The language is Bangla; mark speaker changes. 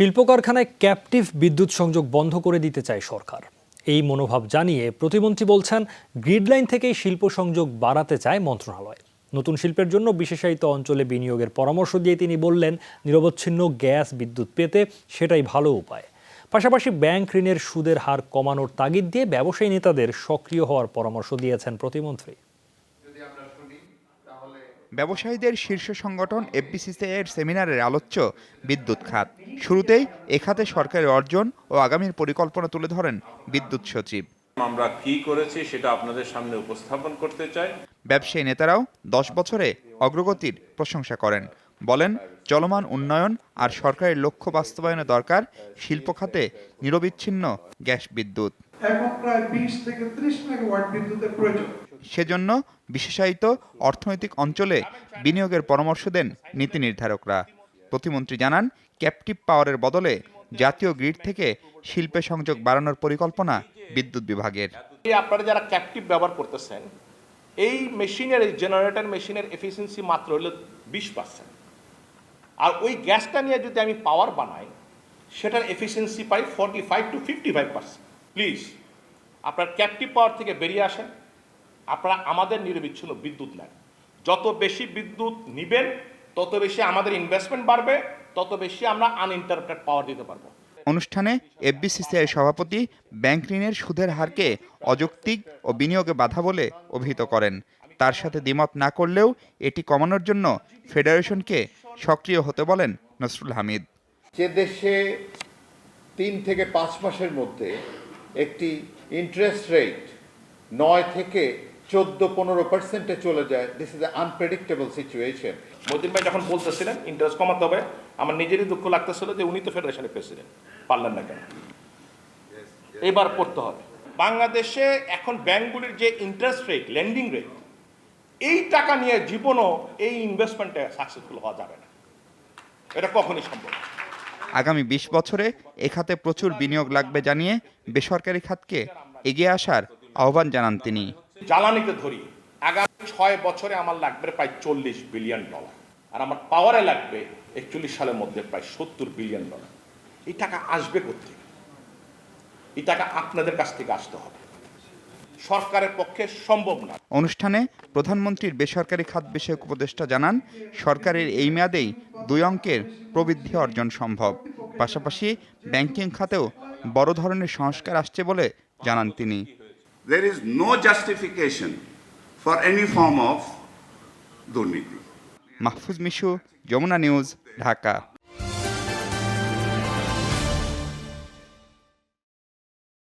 Speaker 1: শিল্প কারখানায় ক্যাপটিভ বিদ্যুৎ সংযোগ বন্ধ করে দিতে চায় সরকার। এই মনোভাব জানিয়ে প্রতিমন্ত্রী বলছেন, গ্রিড লাইন থেকেই শিল্প সংযোগ বাড়াতে চায় মন্ত্রণালয়। নতুন শিল্পের জন্য বিশেষায়িত অঞ্চলে বিনিয়োগের পরামর্শ দিয়ে তিনি বললেন, নিরবচ্ছিন্ন গ্যাস বিদ্যুৎ পেতে সেটাই ভালো উপায়। পাশাপাশি ব্যাংক ঋণের সুদের হার কমানোর তাগিদ দিয়ে ব্যবসায়ী নেতাদের সক্রিয় হওয়ার পরামর্শ দিয়েছেন প্রতিমন্ত্রী।
Speaker 2: ব্যবসায়ীদের শীর্ষ সংগঠন এফবিসিসিআই এর সেমিনারের আলোচ্য বিদ্যুৎ খাত। শুরুতেই এ খাতে সরকারের অর্জন ও আগামীর পরিকল্পনা তুলে ধরেন বিদ্যুৎ সচিব।
Speaker 3: আমরা কি করেছি সেটা আপনাদের সামনে উপস্থাপন করতে চাই।
Speaker 2: ব্যবসায়ী নেতারাও 10 বছরে অগ্রগতির প্রশংসা করেন। বলেন, চলমান উন্নয়ন আর সরকারের লক্ষ্য বাস্তবায়নে দরকার শিল্প খাতে নিরবিচ্ছিন্ন গ্যাস বিদ্যুৎ।
Speaker 4: এখন প্রায় 20 থেকে 30 মেগাওয়াট বিদ্যুতের প্রয়োজন।
Speaker 2: সেজন্য বিশেষায়িত অর্থনৈতিক অঞ্চলে বিনিয়োগের পরামর্শ দেন নীতি নির্ধারকরা। প্রতিমন্ত্রী জানান, ক্যাপটিভ পাওয়ারের বদলে জাতীয় গ্রিড থেকে শিল্পে সংযোগ বাড়ানোর পরিকল্পনা বিদ্যুৎ বিভাগের।
Speaker 5: আপনারা যারা ক্যাপটিভ ব্যবহার করতেছেন, এই মেশিনের, এই জেনারেটর মেশিনের এফিসিয়েন্সি মাত্র হলো 20%। আর ওই গ্যাসটা নিয়ে যদি আমি পাওয়ার বানাই, সেটার এফিসিয়েন্সি পাই 45 to 55%। প্লিজ আপনার ক্যাপটিভ পাওয়ার থেকে বেরিয়ে আসেন, আপনারা আমাদের নিরবিচ্ছিন্ন বিদ্যুৎ নেন। যত বেশি বিদ্যুৎ নিবেন, তত বেশি আমাদের ইনভেস্টমেন্ট বাড়বে, তত বেশি আমরা আনইন্টারাপ্টেড পাওয়ার দিতে পারবো।
Speaker 2: অনুষ্ঠানে এফবিসিসিআই সভাপতি ব্যাংক ঋণের সুদের হারকে অযৌক্তিক ও বিনিয়োগে বাধা বলে অভিহিত করেন। তার সাথে দ্বিমত না করলেও এটি কমানোর জন্য ফেডারেশনকে সক্রিয় হতে বলেন নসরুল হামিদ।
Speaker 6: যে দেশে 3 থেকে 5 মাসের মধ্যে একটি ইন্টারেস্ট রেট 9 থেকে 14-15% চলে যায়, this is unpredictable situation.
Speaker 5: Matin ভাই যখন বলতেছিলেন ইন্টারেস্ট কমাতে হবে, আমার নিজেরই দুঃখ লাগতেছিল যে উনি তো ফেডারেশনের প্রেসিডেন্ট, পারলেন না কেন? এবার করতে হবে। বাংলাদেশে এখন ব্যাংকগুলির যে ইন্টারেস্ট রেট, লেন্ডিং রেট, এই টাকা নিয়ে জীবনও এই ইনভেস্টমেন্টে সাকসেসফুল হওয়া যাবে না, এটা কখনই সম্ভব।
Speaker 2: আগামী 20 বছরে এ খাতে প্রচুর বিনিয়োগ লাগবে জানিয়ে বেসরকারি খাতকে এগিয়ে আসার আহ্বান জানান তিনি।
Speaker 5: জ্বালানিতে ধরি, আগামী 6 বছরে আমার লাগবে প্রায় $40 বিলিয়ন, আর আমার পাওয়ারে লাগবে 41 সালের মধ্যে প্রায় $70 বিলিয়ন। এই টাকা আসবে কোত্থেকে? এই টাকা আপনাদের কাছ থেকে আসতে হবে, সরকারের পক্ষে সম্ভব না।
Speaker 2: অনুষ্ঠানে প্রধানমন্ত্রীর বেসরকারি খাত বিষয়ক উপদেষ্টা জানান, সরকারের এই মেয়াদেই 2 অঙ্কের প্রবৃদ্ধি অর্জন সম্ভব। পাশাপাশি ব্যাংকিং খাতেও বড় ধরনের সংস্কার আসছে বলে জানান তিনি।
Speaker 7: There is no justification for any form of দুর্নীতি।
Speaker 2: মাহফুজ মিশু, যমুনা নিউজ, ঢাকা।